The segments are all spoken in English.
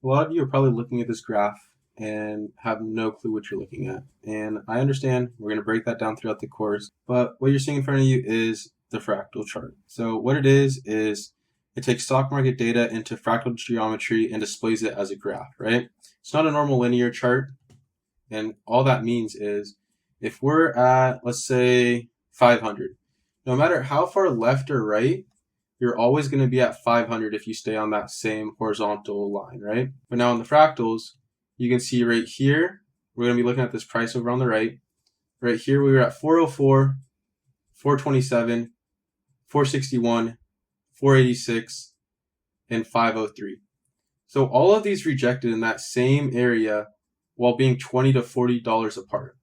A lot of you are probably looking at this graph and have no clue what you're looking at. And I understand we're going to break that down throughout the course, but what you're seeing in front of you is the fractal chart. So what it is it takes stock market data into fractal geometry and displays it as a graph, right? It's not a normal linear chart. And all that means is if we're at, let's say, 500, no matter how far left or right, you're always going to be at 500 if you stay on that same horizontal line, right? But now in the fractals, you can see right here, we're going to be looking at this price over on the right. Right here, we were at 404, 427, 461, 486, and 503. So all of these rejected in that same area while being $20 to $40 apart.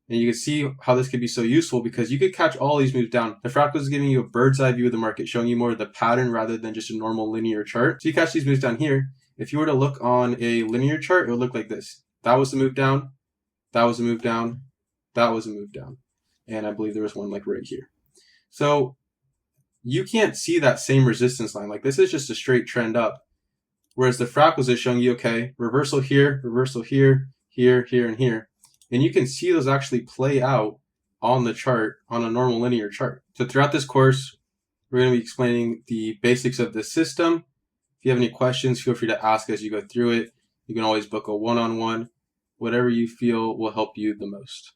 And you can see how this could be so useful because you could catch all these moves down. The fractal is giving you a bird's eye view of the market, showing you more of the pattern rather than just a normal linear chart. So you catch these moves down here. If you were to look on a linear chart, it would look like this. That was the move down. That was a move down. That was a move down. And I believe there was one like right here. So you can't see that same resistance line. Like this is just a straight trend up. Whereas the fractals is showing you, okay, reversal here, here, here, and here. And you can see those actually play out on the chart, on a normal linear chart. So throughout this course, we're going to be explaining the basics of the system. If you have any questions, feel free to ask as you go through it. You can always book a one-on-one, whatever you feel will help you the most.